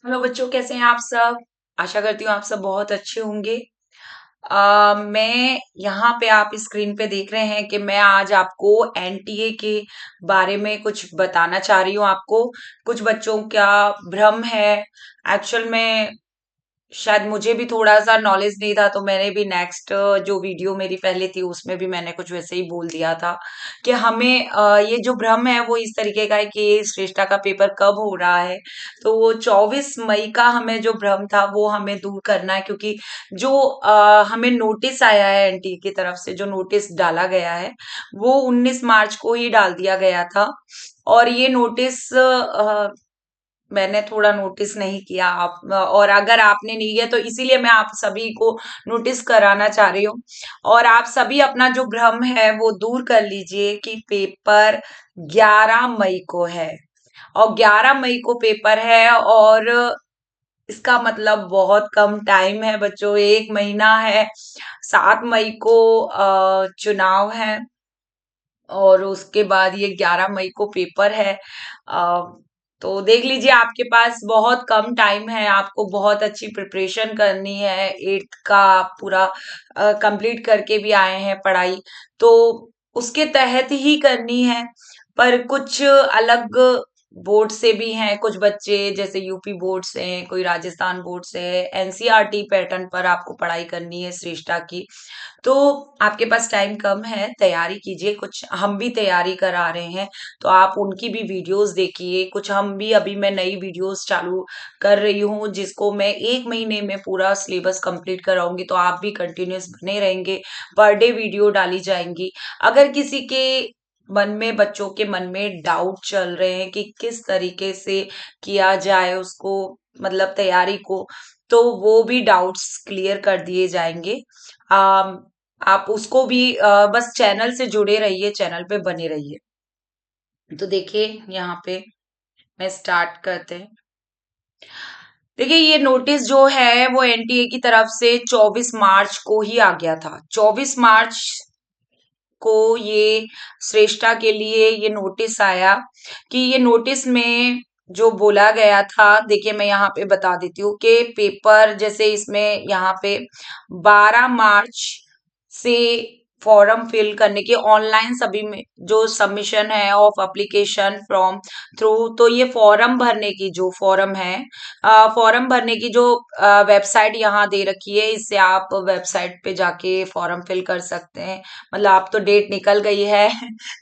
Hello बच्चों, कैसे हैं आप सब? आशा करती हूँ आप सब बहुत अच्छे होंगे। मैं यहाँ पे आप स्क्रीन पे देख रहे हैं कि मैं आज आपको एनटीए के बारे में कुछ बताना चाह रही हूँ आपको। कुछ बच्चों का भ्रम है। एक्चुअल में शायद मुझे भी थोड़ा-सा नॉलेज नहीं था, तो मैंने भी नेक्स्ट जो वीडियो मेरी पहले थी उसमें भी मैंने कुछ वैसे ही बोल दिया था कि हमें ये जो भ्रम है वो इस तरीके का है कि श्रेष्ठा का पेपर कब हो रहा है। तो वो 24 मई का हमें जो भ्रम था वो हमें दूर करना है, क्योंकि जो हमें नोटिस आया है एनटीए की तरफ से, जो नोटिस डाला गया है वो 19 मार्च को ही डाल दिया गया था। और ये नोटिस मैंने थोड़ा नोटिस नहीं किया, आप और अगर आपने नहीं किया तो इसीलिए मैं आप सभी को नोटिस कराना चाह रही हूँ। और आप सभी अपना जो भ्रम है वो दूर कर लीजिए कि पेपर 11 मई को है। और 11 मई को पेपर है, और इसका मतलब बहुत कम टाइम है बच्चों, 1 महीना है। 7 मई को चुनाव है, और उसके बाद ये 11 मई को पेपर है। तो देख लीजिए, आपके पास बहुत कम टाइम है, आपको बहुत अच्छी प्रिपरेशन करनी है। 8th का आप पूरा कंप्लीट करके भी आए हैं पढ़ाई, तो उसके तहत ही करनी है। पर कुछ अलग बोर्ड से भी हैं कुछ बच्चे, जैसे यूपी बोर्ड से हैं, कोई राजस्थान बोर्ड से है, एनसीईआरटी पैटर्न पर आपको पढ़ाई करनी है श्रेष्ठा की। तो आपके पास टाइम कम है, तैयारी कीजिए। कुछ हम भी तैयारी करा रहे हैं, तो आप उनकी भी वीडियोस देखिए। कुछ हम भी, अभी मैं नई वीडियोस चालू कर रही हूँ जिसको मैं 1 महीने में पूरा सिलेबस कंप्लीट कराऊंगी, तो आप भी कंटिन्यूअस बने रहेंगे। पर डे वीडियो डाली जाएंगी। अगर किसी के मन में, बच्चों के मन में डाउट चल रहे हैं कि किस तरीके से किया जाए उसको, मतलब तैयारी को, तो वो भी डाउट्स क्लियर कर दिए जाएंगे। अम, आप उसको भी बस चैनल से जुड़े रहिए, चैनल पे बने रहिए। तो देखिए यहाँ पे मैं स्टार्ट करते हैं। देखिए, ये नोटिस जो है वो एनटीए की तरफ से 24 मार्च को ही आ गया था। 24 मार्च को ये श्रेष्ठा के लिए ये नोटिस आया, कि ये नोटिस में जो बोला गया था, देखिए मैं यहाँ पे बता देती हूँ कि पेपर, जैसे इसमें यहाँ पे 12 मार्च से फॉर्म फिल करने की, ऑनलाइन सभी में जो सबमिशन है ऑफ एप्लीकेशन फ्रॉम थ्रू, तो ये फॉर्म भरने की जो फॉर्म है, फॉर्म भरने की जो वेबसाइट यहाँ दे रखी है, इससे आप वेबसाइट पे जाके फॉर्म फिल कर सकते हैं। मतलब अब तो डेट निकल गई है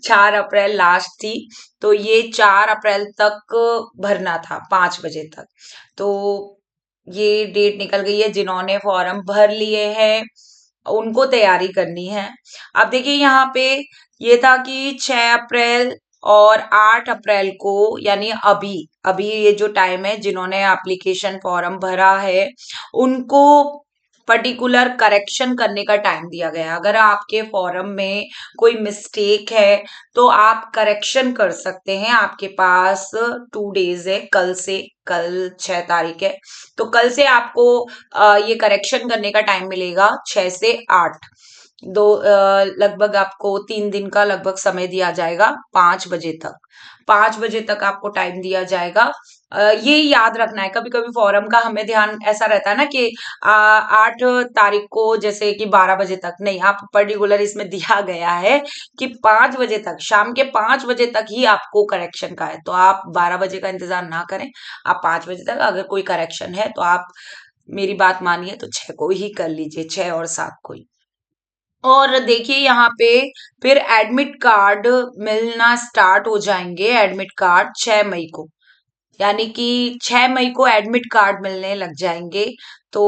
4 अप्रैल लास्ट थी, तो ये 4 अप्रैल तक भरना था, 5 बजे तक। तो ये डेट निकल गई है। जिन्होंने फॉर्म भर लिए हैं उनको तैयारी करनी है। अब देखिए यहाँ पे ये था कि 6 अप्रैल और 8 अप्रैल को, यानी अभी अभी ये जो टाइम है, जिन्होंने एप्लीकेशन फॉर्म भरा है उनको पर्टिकुलर करेक्शन करने का टाइम दिया गया है। अगर आपके फॉर्म में कोई मिस्टेक है तो आप करेक्शन कर सकते हैं। आपके पास 2 डेज है, कल से, कल 6 तारीख है, तो कल से आपको ये करेक्शन करने का टाइम मिलेगा 6 से 8। लगभग आपको 3 दिन का लगभग समय दिया जाएगा, 5 बजे तक। 5 बजे तक आपको टाइम दिया जाएगा। ये याद रखना है, कभी कभी फॉरम का हमें ध्यान ऐसा रहता है ना कि 8 तारीख को जैसे कि 12 बजे तक नहीं, आप पर्टिकुलर इसमें दिया गया है कि 5 बजे तक, शाम के 5 बजे तक ही आपको करेक्शन का है। तो आप 12 बजे का इंतजार ना करें, आप 5 बजे तक अगर कोई करेक्शन है तो आप मेरी बात मानिए तो 6 को ही कर लीजिए, 6 और 7 को ही। और देखिए यहाँ पे फिर एडमिट कार्ड मिलना स्टार्ट हो जाएंगे। एडमिट कार्ड 6 मई को, यानी कि 6 मई को एडमिट कार्ड मिलने लग जाएंगे। तो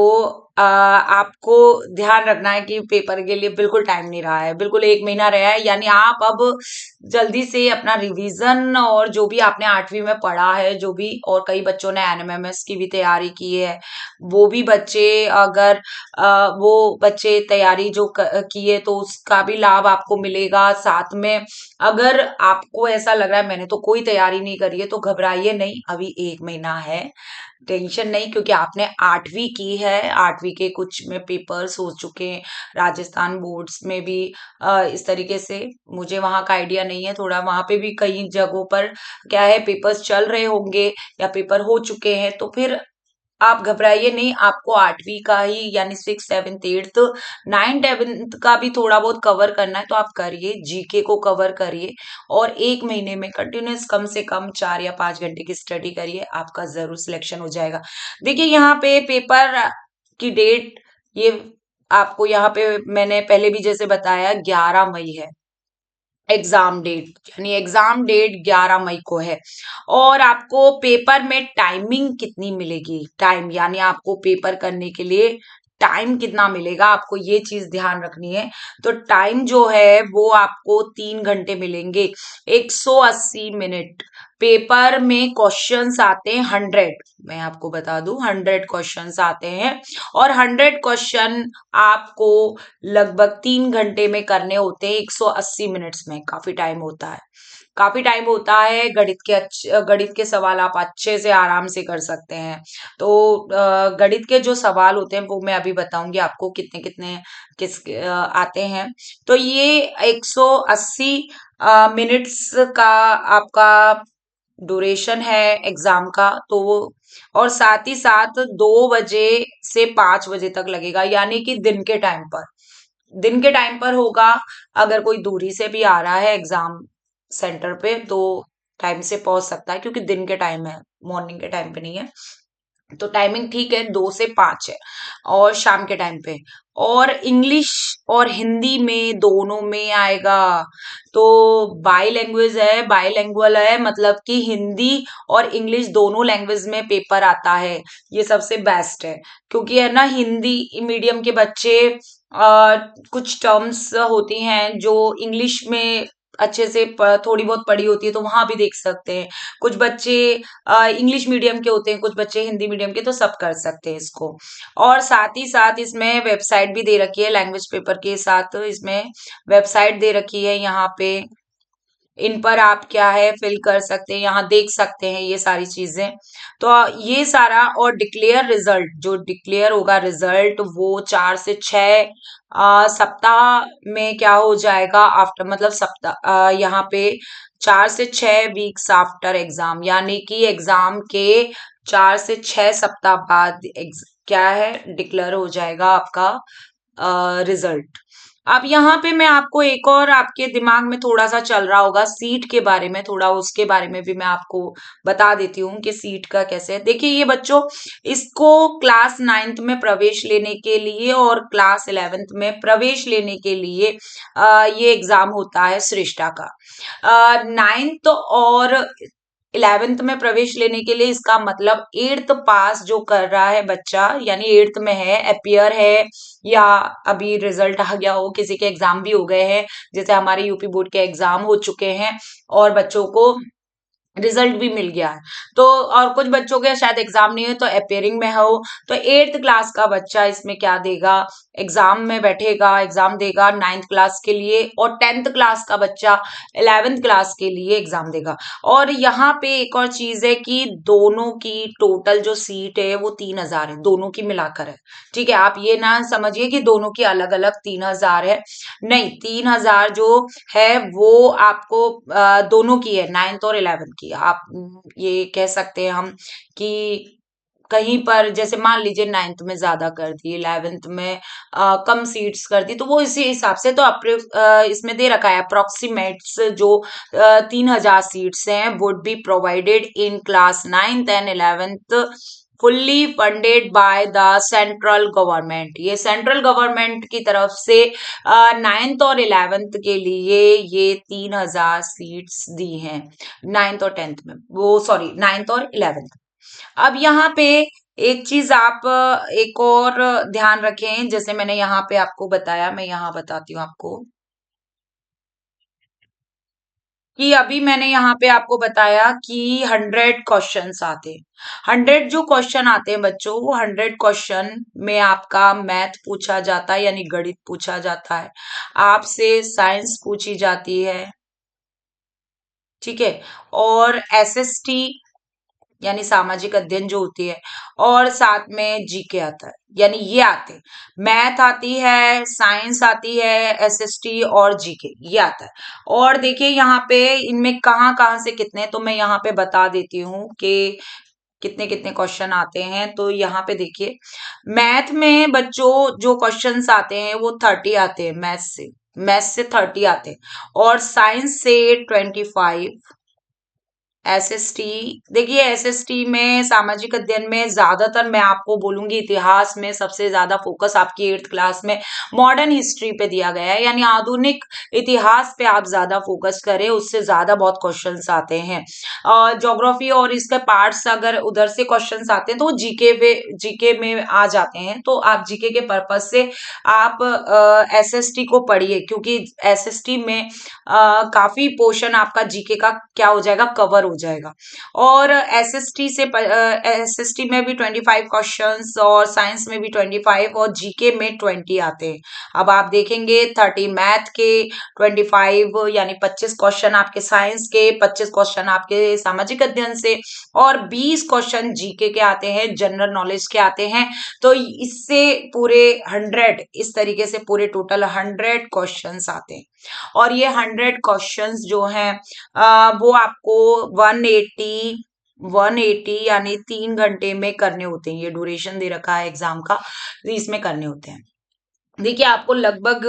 आपको ध्यान रखना है कि पेपर के लिए बिल्कुल टाइम नहीं रहा है, बिल्कुल 1 महीना रहा है। यानी आप अब जल्दी से अपना रिवीजन, और जो भी आपने 8वीं में पढ़ा है, जो भी, और कई बच्चों ने एनएमएमएस की भी तैयारी की है, वो भी बच्चे, अगर वो बच्चे तैयारी जो किए तो उसका भी लाभ आपको मिलेगा साथ में। अगर आपको ऐसा लग रहा है मैंने तो कोई तैयारी नहीं करी है, तो घबराइए नहीं, अभी 1 महीना है, टेंशन नहीं, क्योंकि आपने 8वीं की है। 8वीं के कुछ में पेपर्स हो चुके हैं, राजस्थान बोर्ड्स में भी इस तरीके से, मुझे वहां का आइडिया नहीं है, थोड़ा वहां पे भी कई जगहों पर क्या है, पेपर्स चल रहे होंगे या पेपर हो चुके हैं, तो फिर आप घबराइए नहीं, आपको 8वीं का ही यानी 6, 7, 8, 9, 10 का भी थोड़ा बहुत कवर करना है तो आप करिए, जीके को कवर करिए और 1 महीने में कंटिन्यूस कम से कम 4 या 5 घंटे की स्टडी करिए, आपका जरूर सिलेक्शन हो जाएगा। देखिए यहाँ पे पेपर की डेट, ये आपको यहाँ पे मैंने पहले भी जैसे बताया 11 मई है एग्जाम डेट, यानी एग्जाम डेट 11 मई को है। और आपको पेपर में टाइमिंग कितनी मिलेगी, टाइम यानी आपको पेपर करने के लिए टाइम कितना मिलेगा, आपको ये चीज ध्यान रखनी है। तो टाइम जो है वो आपको 3 घंटे मिलेंगे, 180 मिनट। पेपर में क्वेश्चंस आते हैं 100, मैं आपको बता दूं 100 क्वेश्चंस आते हैं और 100 क्वेश्चन आपको लगभग 3 घंटे में करने होते हैं, 180 मिनट्स में। काफी टाइम होता है, काफी टाइम होता है। गणित के सवाल आप अच्छे से आराम से कर सकते हैं। तो गणित के जो सवाल होते हैं वो मैं अभी बताऊंगी आपको कितने कितने आते हैं। तो ये 180 मिनट्स का आपका ड्यूरेशन है एग्जाम का। तो वो और साथ ही साथ 2 बजे से 5 बजे तक लगेगा, यानी कि दिन के टाइम पर, दिन के टाइम पर होगा। अगर कोई दूरी से भी आ रहा है एग्जाम सेंटर पे तो टाइम से पहुंच सकता है, क्योंकि दिन के टाइम है, मॉर्निंग के टाइम पे नहीं है। तो टाइमिंग ठीक है, 2 से 5 है और शाम के टाइम पे। और इंग्लिश और हिंदी में दोनों में आएगा। तो बाई लैंग्वेज है, बाईलैंग्वेज है, मतलब कि हिंदी और इंग्लिश दोनों लैंग्वेज में पेपर आता है। ये सबसे बेस्ट है, क्योंकि है ना हिंदी मीडियम के बच्चे कुछ टर्म्स होती हैं जो इंग्लिश में अच्छे से थोड़ी बहुत पढ़ी होती है तो वहां भी देख सकते हैं। कुछ बच्चे इंग्लिश मीडियम के होते हैं, कुछ बच्चे हिंदी मीडियम के, तो सब कर सकते हैं इसको। और साथ ही साथ इसमें वेबसाइट भी दे रखी है, लैंग्वेज पेपर के साथ इसमें वेबसाइट दे रखी है यहाँ पे। इन पर आप क्या है फिल कर सकते हैं, यहाँ देख सकते हैं ये सारी चीजें। तो ये सारा, और डिक्लेयर रिजल्ट, जो डिक्लेयर होगा रिजल्ट वो 4 से 6 सप्ताह में क्या हो जाएगा, आफ्टर मतलब सप्ताह यहाँ पे 4 से 6 वीक्स आफ्टर एग्जाम, यानी कि एग्जाम के 4 से 6 सप्ताह बाद क्या है डिक्लेयर हो जाएगा आपका रिजल्ट। अब यहाँ पे मैं आपको एक और, आपके दिमाग में थोड़ा सा चल रहा होगा सीट के बारे में, थोड़ा उसके बारे में भी मैं आपको बता देती हूँ कि सीट का कैसे है। देखिए ये बच्चों, इसको क्लास 9th में प्रवेश लेने के लिए और क्लास 11th में प्रवेश लेने के लिए ये एग्जाम होता है सृष्टा का। 9th और 11th में प्रवेश लेने के लिए इसका मतलब 8th पास जो कर रहा है बच्चा, यानी 8th में है, अपियर है, या अभी रिजल्ट आ गया हो, किसी के एग्जाम भी हो गए हैं, जैसे हमारे यूपी बोर्ड के एग्जाम हो चुके हैं और बच्चों को रिजल्ट भी मिल गया है। तो और कुछ बच्चों के शायद एग्जाम नहीं है तो अपेयरिंग में हो, तो 8th क्लास का बच्चा इसमें क्या देगा, एग्जाम में बैठेगा, एग्जाम देगा 9th क्लास के लिए, और 10th क्लास का बच्चा 11th क्लास के लिए एग्जाम देगा। और यहाँ पे एक और चीज है कि दोनों की टोटल जो सीट है वो 3000 है, दोनों की मिलाकर है। ठीक है, आप ये ना समझिए कि दोनों की अलग अलग 3000 है, नहीं, 3000 जो है वो आपको दोनों की है, 9th और 11th की। आप ये कह सकते हैं हम कि कहीं पर जैसे मान लीजिए 9th में ज्यादा कर दी, 11th में कम सीट्स कर दी, तो वो इसी हिसाब से तो इसमें दे रखा है अप्रोक्सीमेट्स जो 3000 सीट्स हैं would be provided in class 9th and 11th, fully funded by the central government. ये सेंट्रल गवर्नमेंट की तरफ से 9th और 11th के लिए ये 3000 सीट्स दी हैं, 9th और 10th में, वो सॉरी 9th और 11th। अब यहाँ पे एक चीज आप एक और ध्यान रखें, जैसे मैंने यहाँ पे आपको बताया, मैं यहाँ बताती हूँ आपको कि अभी मैंने यहाँ पे आपको बताया कि 100 क्वेश्चंस आते हैं। 100 जो क्वेश्चन आते हैं बच्चों, वो 100 क्वेश्चन में आपका मैथ पूछा जाता है, यानी गणित पूछा जाता है, आपसे साइंस पूछी जाती है, ठीक है, और एसएसटी यानी सामाजिक अध्ययन जो होती है, और साथ में जीके आता है, यानी ये आते हैं। मैथ आती है, साइंस आती है, एसएसटी और जीके ये आता है। और देखिए यहाँ पे इनमें कहाँ कहाँ से कितने, तो मैं यहाँ पे बता देती हूँ कि कितने कितने क्वेश्चन आते हैं। तो यहाँ पे देखिए, मैथ में बच्चों जो क्वेश्चंस आते हैं वो 30 आते हैं, मैथ से 30 आते हैं, और साइंस से 25। एसएसटी, देखिए एसएसटी में, सामाजिक अध्ययन में ज्यादातर मैं आपको बोलूंगी इतिहास में सबसे ज्यादा फोकस आपकी 8th क्लास में मॉडर्न हिस्ट्री पे दिया गया है, यानी आधुनिक इतिहास पे आप ज्यादा फोकस करें, उससे ज्यादा बहुत क्वेश्चंस आते हैं। ज्योग्राफी और इसके पार्ट्स अगर उधर से क्वेश्चंस आते हैं तो वो जीके में आ जाते हैं, तो आप जीके के पर्पज से आप एसएसटी को पढ़िए, क्योंकि एसएसटी में काफी पोर्शन आपका जीके का क्या हो जाएगा, कवर हो जाएगा। और एसएसटी में भी 25 क्वेश्चंस, और साइंस में भी 25, और जीके में 20 आते हैं। अब आप देखेंगे 30 मैथ के, 25 यानी 25 क्वेश्चन आपके साइंस के, 25 क्वेश्चन आपके सामाजिक अध्ययन से, और 20 क्वेश्चन जीके के आते हैं, जनरल नॉलेज के आते हैं। तो इससे पूरे 100, इस तरीके से पूरे टोटल 100 क्वेश्चंस आते हैं। और ये 100 क्वेश्चंस जो हैं वो आपको 180 यानी 3 घंटे में करने होते हैं। ये ड्यूरेशन दे रखा है एग्जाम का, तो इसमें करने होते हैं। देखिए आपको लगभग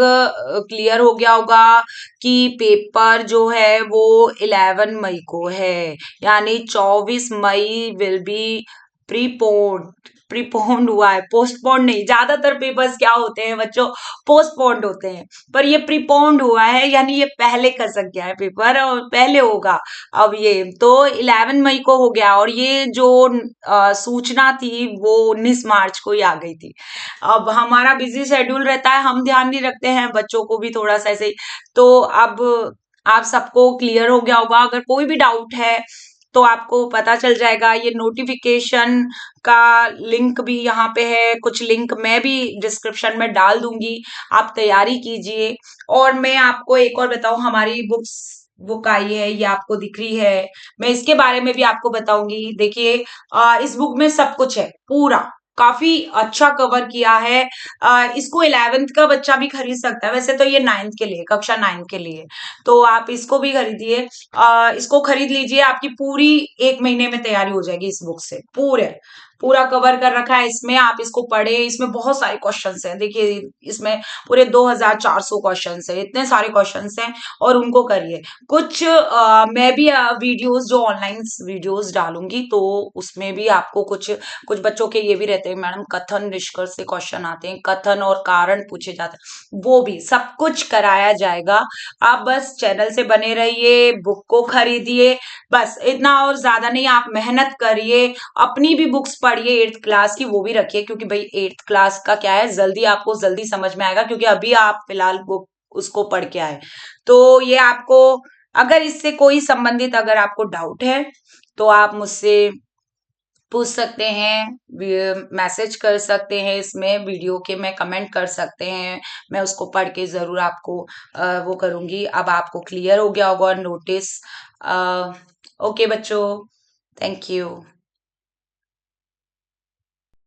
क्लियर हो गया होगा कि पेपर जो है वो 11 मई को है, यानी 24 मई विल बी प्रीपोन्ड प्रीपोन्ड हुआ है, पोस्टपोन्ड नहीं। ज्यादातर पेपर्स क्या होते हैं बच्चों, पोस्टपोन्ड होते हैं, पर ये प्रीपोन्ड हुआ है, यानी ये पहले खसक गया है पेपर, और पहले होगा। अब ये तो 11 मई को हो गया, और ये जो सूचना थी वो 19 मार्च को ही आ गई थी। अब हमारा बिजी शेड्यूल रहता है, हम ध्यान नहीं रखते हैं, बच्चों को भी थोड़ा सा ऐसे ही। तो अब आप सबको क्लियर हो गया होगा। अगर कोई भी डाउट है तो आपको पता चल जाएगा। ये नोटिफिकेशन का लिंक भी यहाँ पे है, कुछ लिंक मैं भी डिस्क्रिप्शन में डाल दूंगी, आप तैयारी कीजिए। और मैं आपको एक और बताऊं, हमारी बुक आई है, ये आपको दिख रही है, मैं इसके बारे में भी आपको बताऊंगी। देखिए इस बुक में सब कुछ है, पूरा काफी अच्छा कवर किया है। इसको 11th का बच्चा भी खरीद सकता है, वैसे तो ये 9th के लिए, कक्षा 9 के लिए, तो आप इसको भी खरीदिए। इसको खरीद लीजिए, आपकी पूरी 1 महीने में तैयारी हो जाएगी इस बुक से। पूरा कवर कर रखा है इसमें, आप इसको पढ़े, इसमें बहुत सारे क्वेश्चंस हैं। देखिए इसमें पूरे 2400 क्वेश्चंस है, इतने सारे क्वेश्चंस हैं, और उनको करिए। कुछ मैं भी वीडियोस, जो ऑनलाइन वीडियोस डालूंगी, तो उसमें भी आपको कुछ कुछ बच्चों के ये भी रहते हैं, मैडम कथन निष्कर्ष से क्वेश्चन आते हैं, कथन और कारण पूछे जाते हैं, वो भी सब कुछ कराया जाएगा। आप बस चैनल से बने रहिए, बुक को खरीदिए, बस इतना, और ज्यादा नहीं। आप मेहनत करिए, अपनी भी बुक्स पढ़िए 8th क्लास की, वो भी रखिए, क्योंकि भाई 8th क्लास का क्या है, जल्दी आपको जल्दी समझ में आएगा, क्योंकि अभी आप फिलहाल बुक उसको पढ़ के आए। तो ये आपको, अगर इससे कोई संबंधित अगर आपको डाउट है तो आप मुझसे पूछ सकते हैं, मैसेज कर सकते हैं, इसमें वीडियो के में कमेंट कर सकते हैं, मैं उसको पढ़ के जरूर आपको वो करूंगी। अब आपको क्लियर हो गया होगा नोटिस। ओके बच्चों, थैंक यू।